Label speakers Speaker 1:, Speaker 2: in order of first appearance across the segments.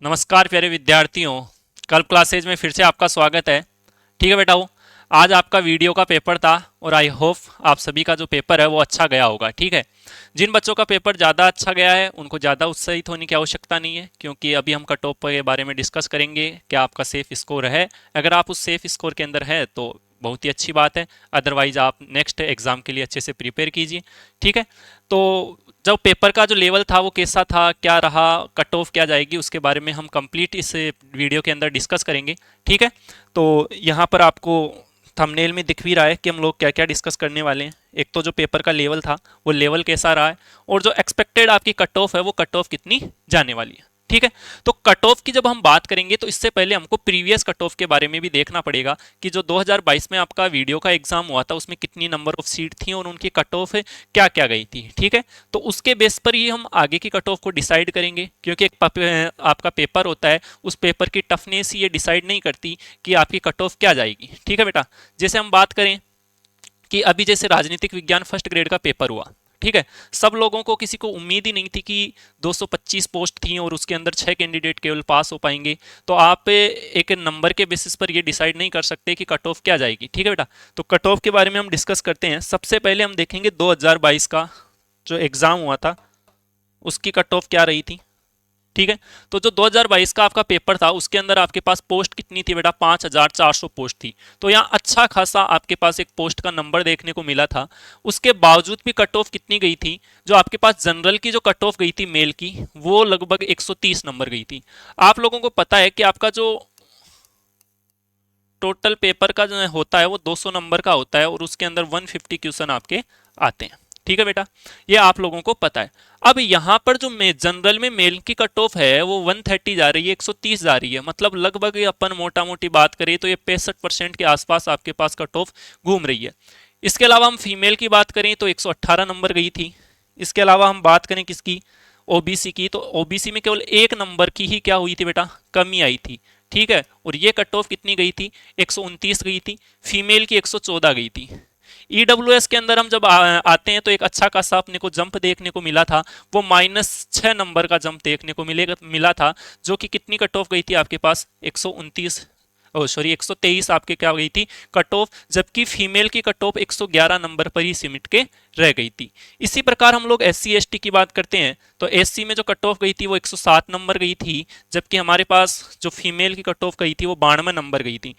Speaker 1: नमस्कार प्यारे विद्यार्थियों। कल क्लासेज में फिर से आपका स्वागत है। ठीक है बेटाओ, आज आपका वीडियो का पेपर था और आई होप आप सभी का जो पेपर है वो अच्छा गया होगा। ठीक है, जिन बच्चों का पेपर ज़्यादा अच्छा गया है उनको ज़्यादा उत्साहित होने की आवश्यकता नहीं है, क्योंकि अभी हम कट ऑफ के बारे में डिस्कस करेंगे। क्या आपका सेफ स्कोर है? अगर आप उस सेफ स्कोर के अंदर है तो बहुत ही अच्छी बात है, अदरवाइज आप नेक्स्ट एग्ज़ाम के लिए अच्छे से प्रिपेयर कीजिए। ठीक है, तो जब पेपर का जो लेवल था वो कैसा था, क्या रहा, कट ऑफ क्या जाएगी, उसके बारे में हम कंप्लीट इस वीडियो के अंदर डिस्कस करेंगे। ठीक है, तो यहाँ पर आपको थंबनेल में दिख भी रहा है कि हम लोग क्या क्या डिस्कस करने वाले हैं। एक तो जो पेपर का लेवल था वो लेवल कैसा रहा है, और जो एक्सपेक्टेड आपकी कट ऑफ है वो कट ऑफ कितनी जाने वाली है। ठीक है, तो कट ऑफ की जब हम बात करेंगे तो इससे पहले हमको प्रीवियस कट ऑफ के बारे में भी देखना पड़ेगा कि जो 2022 में आपका वीडियो का एग्जाम हुआ था उसमें कितनी नंबर ऑफ सीट थी और उनकी कट ऑफ क्या क्या गई थी। ठीक है, तो उसके बेस पर ही हम आगे की कट ऑफ को डिसाइड करेंगे, क्योंकि आपका पेपर होता है, उस पेपर की टफनेस ये डिसाइड नहीं करती कि आपकी कट ऑफ क्या जाएगी। ठीक है बेटा, जैसे हम बात करें कि अभी जैसे राजनीतिक विज्ञान फर्स्ट ग्रेड का पेपर हुआ। ठीक है, सब लोगों को, किसी को उम्मीद ही नहीं थी कि 225 पोस्ट थी और उसके अंदर 6 कैंडिडेट केवल पास हो पाएंगे। तो आप एक नंबर के बेसिस पर ये डिसाइड नहीं कर सकते कि कट ऑफ क्या जाएगी। ठीक है बेटा, तो कट ऑफ के बारे में हम डिस्कस करते हैं। सबसे पहले हम देखेंगे 2022 का जो एग्जाम हुआ था उसकी कट ऑफ क्या रही थी। ठीक है, तो जो 2022 का आपका पेपर था उसके अंदर आपके पास पोस्ट कितनी थी बेटा? 5400 पोस्ट थी। तो यहाँ अच्छा खासा आपके पास एक पोस्ट का नंबर देखने को मिला था। उसके बावजूद भी कट ऑफ कितनी गई थी? जो आपके पास जनरल की जो कट ऑफ गई थी मेल की, वो लगभग 130 नंबर गई थी। आप लोगों को पता है कि आपका जो टोटल पेपर का जो होता है वो 200 नंबर का होता है और उसके अंदर 150 क्वेश्चन आपके आते हैं। ठीक है बेटा, ये आप लोगों को पता है। अब यहाँ पर जो जनरल में मेल की कट ऑफ है वो 130 जा रही है, 130 जा रही है, मतलब लगभग अपन मोटा मोटी बात करें तो ये 65% के आसपास आपके पास कट ऑफ घूम रही है। इसके अलावा हम फीमेल की बात करें तो 118 नंबर गई थी। इसके अलावा हम बात करें किसकी? ओबीसी की, तो ओबीसी में केवल एक नंबर की ही क्या हुई थी बेटा? कमी आई थी। ठीक है, और ये कट ऑफ कितनी गई थी? 129 गई थी। फीमेल की 114 गई थी। ईडब्ल्यूएस के अंदर हम जब आते हैं तो एक अच्छा खासा अपने को जंप देखने को मिला था, वो -6 नंबर का जंप देखने को मिला था, जो कि कितनी कट ऑफ गई थी आपके पास? 129, ओ सॉरी 123 आपके क्या गई थी कट ऑफ, जबकि फीमेल की कट ऑफ 111 नंबर पर ही सिमट के रह गई थी। इसी प्रकार हम लोग एससी एसटी की बात करते हैं तो एससी में जो कट ऑफ गई थी वो 107 नंबर गई थी, जबकि हमारे पास जो फीमेल की कट ऑफ गई थी वो 92 नंबर गई थी।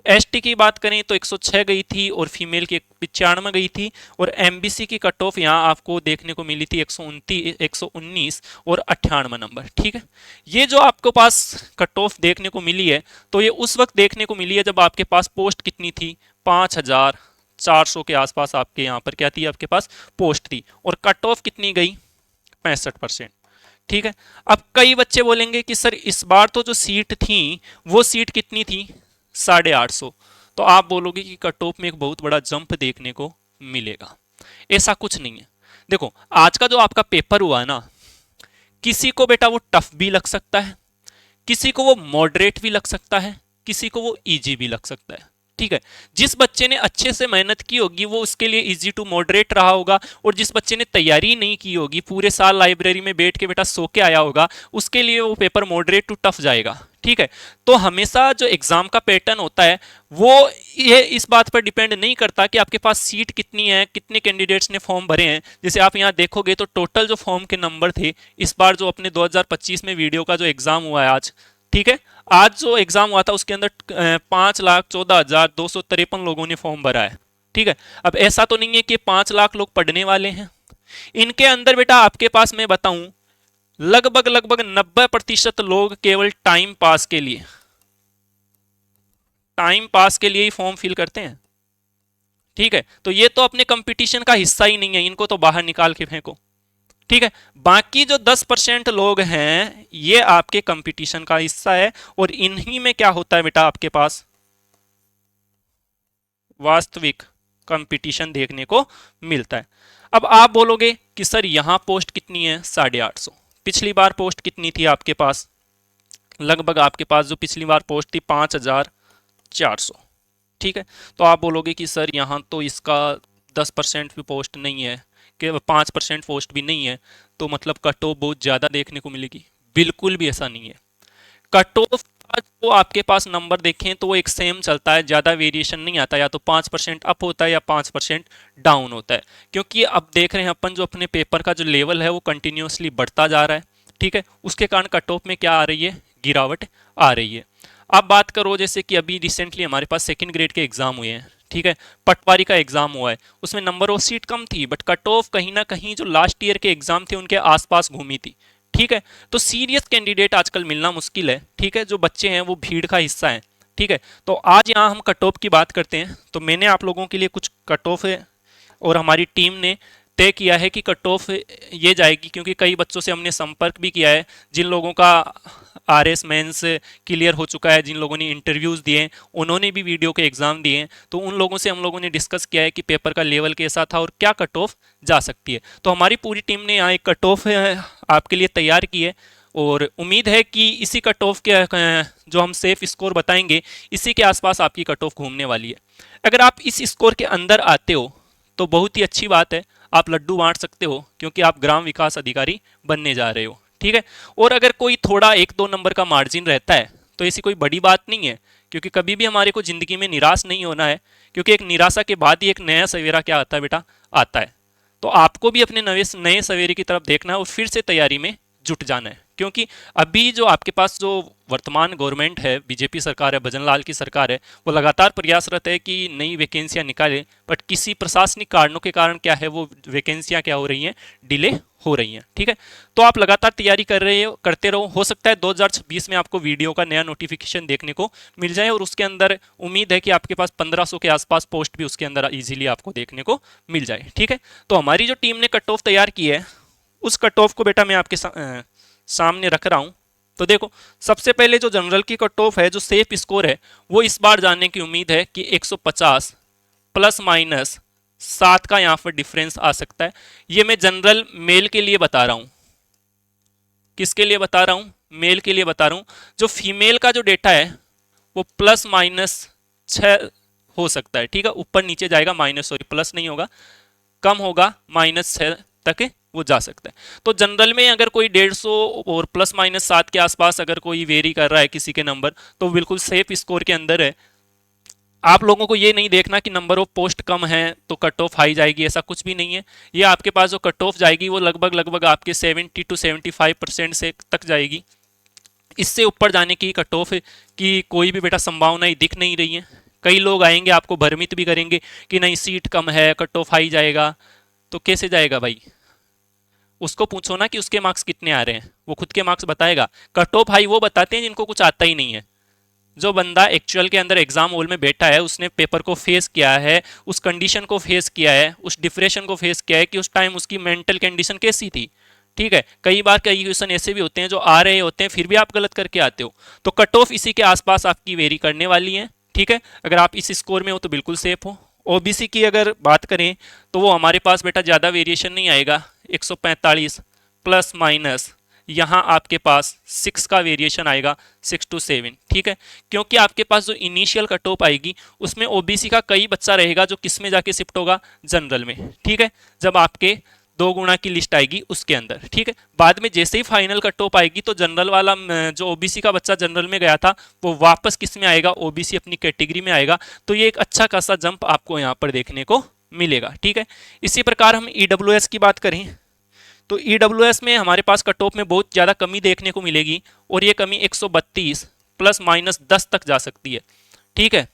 Speaker 1: एसटी की बात करें तो 106 गई थी और फीमेल की 95 गई थी, और एमबीसी की कट ऑफ यहाँ आपको देखने को मिली थी 119 और 98 नंबर। ठीक है, ये जो आपको पास कट ऑफ देखने को मिली है तो ये उस वक्त देखने को मिली है जब आपके पास पोस्ट कितनी थी? 5400 के आसपास आपके यहाँ पर क्या थी? आपके पास पोस्ट थी, और कट ऑफ कितनी गई? 65%। ठीक है, अब कई बच्चे बोलेंगे कि सर इस बार तो जो सीट थी वो सीट कितनी थी? 850। तो आप बोलोगे कि कट ऑफ में एक बहुत बड़ा जंप देखने को मिलेगा। ऐसा कुछ नहीं है। देखो, आज का जो आपका पेपर हुआ है ना, किसी को बेटा वो टफ भी लग सकता है, किसी को वो मॉडरेट भी लग सकता है, किसी को वो इजी भी लग सकता है। ठीक है, जिस बच्चे ने अच्छे से मेहनत की होगी वो उसके लिए इजी टू मॉडरेट रहा होगा, और जिस बच्चे ने तैयारी नहीं की होगी, पूरे साल लाइब्रेरी में बैठ के बेटा सो के आया होगा, उसके लिए वो पेपर मॉडरेट टू टफ जाएगा। ठीक है, तो हमेशा जो एग्जाम का पैटर्न होता है वो ये इस बात पर डिपेंड नहीं करता कि आपके पास सीट कितनी है, कितने कैंडिडेट्स ने फॉर्म भरे हैं। जैसे आप यहाँ देखोगे तो टोटल जो फॉर्म के नंबर थे इस बार जो अपने 2025 में वीडियो का जो एग्जाम हुआ है आज, ठीक है, आज जो एग्जाम हुआ था उसके अंदर 5,14,253 लोगों ने फॉर्म भरा है। ठीक है, अब ऐसा तो नहीं है कि 5 लाख लोग पढ़ने वाले हैं। इनके अंदर बेटा आपके पास मैं बताऊं, लगभग लगभग 90% लोग केवल टाइम पास के लिए ही फॉर्म फिल करते हैं। ठीक है, तो ये तो अपने कंपटीशन का हिस्सा ही नहीं है, इनको तो बाहर निकाल के फेंको। ठीक है, बाकी जो 10% लोग हैं ये आपके कंपटीशन का हिस्सा है, और इन्हीं में क्या होता है बेटा आपके पास वास्तविक कंपटीशन देखने को मिलता है। अब आप बोलोगे कि सर यहां पोस्ट कितनी है? 850। पिछली बार पोस्ट कितनी थी आपके पास? लगभग आपके पास जो पिछली बार पोस्ट थी 5400। ठीक है, तो आप बोलोगे कि सर यहाँ तो इसका 10% भी पोस्ट नहीं है, कि 5% पोस्ट भी नहीं है, तो मतलब कट ऑफ बहुत ज़्यादा देखने को मिलेगी। बिल्कुल भी ऐसा नहीं है। कट ऑफ जो आपके पास नंबर देखें तो वो एक सेम चलता है, ज़्यादा वेरिएशन नहीं आता, या तो 5% अप होता है या 5% डाउन होता है, क्योंकि अब देख रहे हैं अपन जो अपने पेपर का जो लेवल है वो कंटिन्यूसली बढ़ता जा रहा है, ठीक है। उसके कारण कट ऑफ में क्या आ रही है, गिरावट आ रही है। अब बात करो जैसे कि अभी रिसेंटली हमारे पास सेकंड ग्रेड के एग्जाम हुए हैं, ठीक है, पटवारी का एग्जाम हुआ है, उसमें नंबर ऑफ सीट कम थी बट कट ऑफ कहीं ना कहीं जो लास्ट ईयर के एग्जाम थे उनके आसपास घूमी थी, ठीक है। तो सीरियस कैंडिडेट आजकल मिलना मुश्किल है, ठीक है, जो बच्चे हैं वो भीड़ का हिस्सा है, ठीक है। तो आज यहाँ हम कट ऑफ की बात करते हैं। तो मैंने आप लोगों के लिए कुछ कट ऑफ है और हमारी टीम ने तय किया है कि कट ऑफ ये जाएगी, क्योंकि कई बच्चों से हमने संपर्क भी किया है जिन लोगों का आरएस मेंस क्लियर हो चुका है, जिन लोगों ने इंटरव्यूज़ दिए, उन्होंने भी वीडियो के एग्ज़ाम दिए, तो उन लोगों से हम लोगों ने डिस्कस किया है कि पेपर का लेवल कैसा था और क्या कट ऑफ जा सकती है। तो हमारी पूरी टीम ने यहाँ एक कट ऑफ आपके लिए तैयार की है और उम्मीद है कि इसी कट ऑफ के जो हम सेफ स्कोर बताएंगे इसी के आसपास आपकी कट ऑफ घूमने वाली है। अगर आप इस स्कोर के अंदर आते हो तो बहुत ही अच्छी बात है, आप लड्डू बांट सकते हो क्योंकि आप ग्राम विकास अधिकारी बनने जा रहे हो, ठीक है। और अगर कोई थोड़ा 1-2 नंबर का मार्जिन रहता है तो ऐसी कोई बड़ी बात नहीं है, क्योंकि कभी भी हमारे को ज़िंदगी में निराश नहीं होना है, क्योंकि एक निराशा के बाद ही एक नया सवेरा क्या आता है बेटा, आता है। तो आपको भी अपने नए सवेरे की तरफ देखना है और फिर से तैयारी में जुट जाना है, क्योंकि अभी जो आपके पास जो वर्तमान गवर्नमेंट है, बीजेपी सरकार है, भजन लाल की सरकार है, वो लगातार प्रयासरत है कि नई वैकेंसियां निकाले, बट किसी प्रशासनिक कारणों के कारण क्या है वो वैकेंसियां क्या हो रही हैं, डिले हो रही हैं, ठीक है। तो आप लगातार तैयारी कर रहे हो, करते रहो, हो सकता है 2026 में आपको वीडियो का नया नोटिफिकेशन देखने को मिल जाए और उसके अंदर उम्मीद है कि आपके पास 1500 के आसपास पोस्ट भी उसके अंदर इजीली आपको देखने को मिल जाए, ठीक है। तो हमारी जो टीम ने कट ऑफ तैयार की है उस कट ऑफ को बेटा मैं आपके सामने रख रहा हूं। तो देखो, सबसे पहले जो जनरल की कट ऑफ है, जो सेफ स्कोर है, वो इस बार जानने की उम्मीद है कि 150 प्लस माइनस 7 का यहां पर डिफरेंस आ सकता है। ये मैं जनरल मेल के लिए बता रहा हूं। किसके लिए बता रहा हूं, मेल के लिए बता रहा हूं। जो फीमेल का जो डेटा है वो प्लस माइनस 6 हो सकता है, ठीक है, ऊपर नीचे जाएगा, माइनस सॉरी प्लस नहीं होगा, कम होगा, -6 तक वो जा सकता है। तो जनरल में अगर कोई 150 और प्लस माइनस 7 के आसपास अगर कोई वेरी कर रहा है किसी के नंबर, तो बिल्कुल सेफ स्कोर के अंदर है। आप लोगों को ये नहीं देखना कि नंबर ऑफ पोस्ट कम है तो कट ऑफ हाई जाएगी, ऐसा कुछ भी नहीं है। ये आपके पास जो कट ऑफ जाएगी वो लगभग आपके 70 to 75% से तक जाएगी। इससे ऊपर जाने की कट ऑफ की कोई भी बेटा संभावनाएं दिख नहीं रही है। कई लोग आएंगे आपको भ्रमित भी करेंगे कि नहीं सीट कम है, कट ऑफ हाई जाएगा, तो कैसे जाएगा भाई? उसको पूछो ना कि उसके मार्क्स कितने आ रहे हैं, वो खुद के मार्क्स बताएगा। कट ऑफ हाई वो बताते हैं जिनको कुछ आता ही नहीं है। जो बंदा एक्चुअल के अंदर एग्जाम हॉल में बैठा है, उसने पेपर को फेस किया है, उस कंडीशन को फेस किया है, उस डिप्रेशन को फेस किया है कि उस टाइम उसकी मेंटल कंडीशन कैसी थी, ठीक है। कई बार कई क्वेश्चन ऐसे भी होते हैं जो आ रहे होते हैं फिर भी आप गलत करके आते हो। तो कट ऑफ इसी के आसपास आपकी वेरी करने वाली है, ठीक है। अगर आप इस स्कोर में हो तो बिल्कुल सेफ हो। ओबीसी की अगर बात करें तो वो हमारे पास बेटा ज़्यादा वेरिएशन नहीं आएगा, 145 प्लस माइनस यहाँ आपके पास 6 का वेरिएशन आएगा, 6 to 7, ठीक है। क्योंकि आपके पास जो इनिशियल कट ऑफ आएगी उसमें ओबीसी का कई बच्चा रहेगा जो किस में जाके शिफ्ट होगा, जनरल में, ठीक है। जब आपके 2 गुना की लिस्ट आएगी उसके अंदर, ठीक है। बाद में जैसे ही फाइनल कट ऑफ आएगी तो जनरल वाला जो ओबीसी का बच्चा जनरल में गया था वो वापस किस में आएगा, ओबीसी अपनी कैटेगरी में आएगा। तो ये एक अच्छा खासा जंप आपको यहाँ पर देखने को मिलेगा, ठीक है। इसी प्रकार हम ईडब्ल्यूएस की बात करें तो ईडब्ल्यूएस में हमारे पास कट ऑफ में बहुत ज़्यादा कमी देखने को मिलेगी और ये कमी 132 प्लस माइनस 10 तक जा सकती है, ठीक है।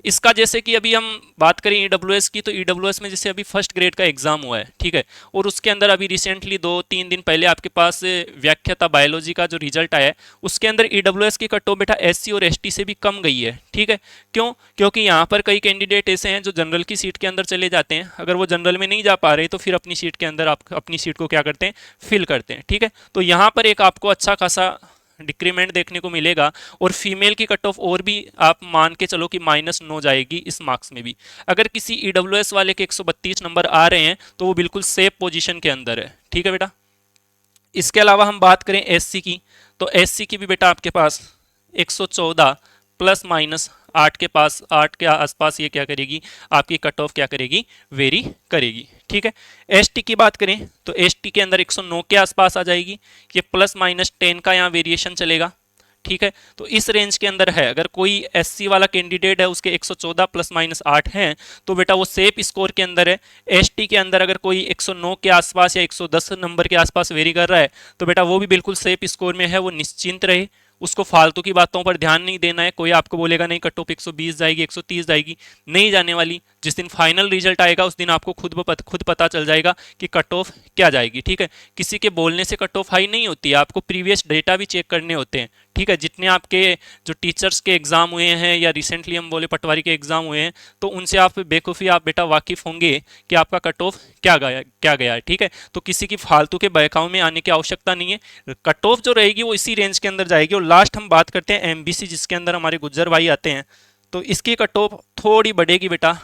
Speaker 1: इसका जैसे कि अभी हम बात करें ईडब्ल्यूएस की, तो ईडब्ल्यूएस में जैसे अभी फर्स्ट ग्रेड का एग्जाम हुआ है, ठीक है, और उसके अंदर अभी रिसेंटली 2-3 दिन पहले आपके पास व्याख्याता बायोलॉजी का जो रिजल्ट आया है उसके अंदर ईडब्ल्यूएस की कट ऑफ बेटा एससी और एसटी से भी कम गई है, ठीक है। क्यों? क्योंकि यहाँ पर कई कैंडिडेट ऐसे हैं जो जनरल की सीट के अंदर चले जाते हैं, अगर वो जनरल में नहीं जा पा रहे तो फिर अपनी सीट के अंदर आप अपनी सीट को क्या करते हैं, फिल करते हैं, ठीक है। तो यहाँ पर एक आपको अच्छा खासा डिक्रीमेंट देखने को मिलेगा और फीमेल की कट ऑफ और भी आप मान के चलो कि -9 जाएगी इस मार्क्स में भी। अगर किसी ईडब्ल्यूएस वाले के 132 नंबर आ रहे हैं तो वो बिल्कुल सेफ पोजीशन के अंदर है, ठीक है बेटा। इसके अलावा हम बात करें एससी की, तो एससी की भी बेटा आपके पास 114 प्लस माइनस 8 के पास, 8 के आसपास ये क्या करेगी, आपकी कट ऑफ क्या करेगी, वेरी करेगी, ठीक है। एसटी की बात करें तो एसटी के अंदर 109 के आसपास आ जाएगी, ये प्लस माइनस 10 का यहाँ वेरिएशन चलेगा, ठीक है, तो इस रेंज के अंदर है। अगर कोई एससी वाला कैंडिडेट है उसके 114 प्लस माइनस 8 हैं तो बेटा वो सेफ स्कोर के अंदर है। एसटी के अंदर अगर कोई 109 के आसपास या 110 नंबर के आसपास वेरी कर रहा है तो बेटा वो भी बिल्कुल सेफ स्कोर में है, वो निश्चिंत रहे, उसको फालतू की बातों पर ध्यान नहीं देना है। कोई आपको बोलेगा नहीं कट ऑफ 120 जाएगी 130 जाएगी, नहीं जाने वाली। जिस दिन फाइनल रिजल्ट आएगा उस दिन आपको खुद पता चल जाएगा कि कट ऑफ क्या जाएगी। ठीक है, किसी के बोलने से कट ऑफ हाई नहीं होती है, आपको प्रीवियस डेटा भी चेक करने होते हैं। ठीक है, जितने आपके जो टीचर्स के एग्जाम हुए हैं या रिसेंटली हम बोले पटवारी के एग्जाम हुए हैं तो उनसे आप बेखूफी आप बेटा वाकिफ होंगे कि आपका कट ऑफ क्या गया है। ठीक है, तो किसी की फालतू के बहकाव में आने की आवश्यकता नहीं है। कट ऑफ जो रहेगी वो इसी रेंज के अंदर जाएगी। और लास्ट हम बात करते हैं एमबीसी जिसके अंदर हमारे गुज्जर भाई आते हैं, तो इसकी कट ऑफ थोड़ी बढ़ेगी बेटा,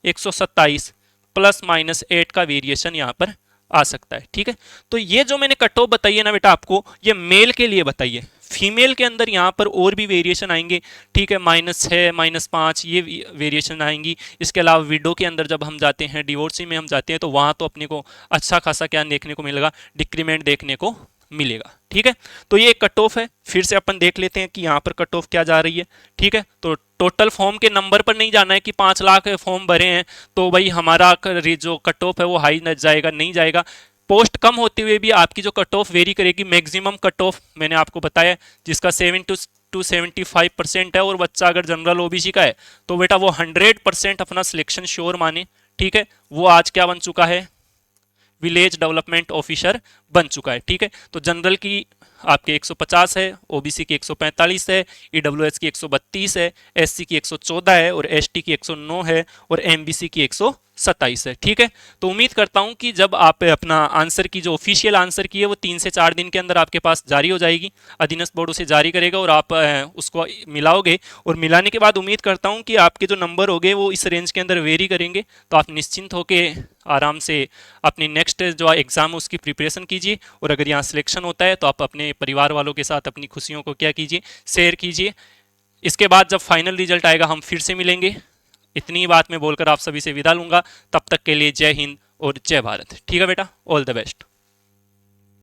Speaker 1: 127 प्लस माइनस 8 का वेरिएशन यहाँ पर आ सकता है। ठीक है, तो ये जो मैंने कट ऑफ बताई है ना बेटा आपको, ये मेल के लिए बताइए। फीमेल के अंदर यहाँ पर और भी वेरिएशन आएंगे। ठीक है, -6 -5 ये वेरिएशन आएंगी। इसके अलावा विडो के अंदर जब हम जाते हैं, डिवोर्सी में हम जाते हैं तो वहाँ तो अपने को अच्छा खासा क्या देखने को मिलेगा, डिक्रीमेंट देखने को मिलेगा। ठीक है, तो ये एक कट ऑफ है। फिर से अपन देख लेते हैं कि यहाँ पर कट ऑफ क्या जा रही है। ठीक है, तो टोटल फॉर्म के नंबर पर नहीं जाना है कि 5 लाख फॉर्म भरे हैं तो भाई हमारा जो कट ऑफ है वो हाई न जाएगा, नहीं जाएगा। पोस्ट कम होते हुए भी आपकी जो कट ऑफ वेरी करेगी। मैक्सिमम कट ऑफ मैंने आपको बताया जिसका 7 to 75% है, और बच्चा अगर जनरल ओबीसी का है तो बेटा वो 100% अपना सिलेक्शन श्योर माने। ठीक है, वो आज क्या बन चुका है, विलेज डेवलपमेंट ऑफिसर बन चुका है। ठीक है, तो जनरल की आपके 150 है, ओबीसी की 145 है, ईडब्ल्यूएस की 132 है, एससी की 114 है और एसटी की 109 है और एमबीसी की 127 है। ठीक है, तो उम्मीद करता हूं कि जब आप अपना आंसर की जो ऑफिशियल आंसर की है वो 3 से 4 दिन के अंदर आपके पास जारी हो जाएगी। अधीनस्थ बोर्ड उसे जारी करेगा और आप उसको मिलाओगे, और मिलाने के बाद उम्मीद करता हूं कि आपके जो नंबर होंगे वो इस रेंज के अंदर वेरी करेंगे। तो आप निश्चिंत होकर आराम से अपनी नेक्स्ट जो एग्जाम है उसकी प्रिपरेशन कीजिए, और अगर यहाँ सिलेक्शन होता है तो आप अपने परिवार वालों के साथ अपनी खुशियों को क्या कीजिए, शेयर कीजिए। इसके बाद जब फाइनल रिजल्ट आएगा हम फिर से मिलेंगे। इतनी बात मैं बोलकर आप सभी से विदा लूंगा। तब तक के लिए जय हिंद और जय भारत। ठीक है बेटा, ऑल द बेस्ट।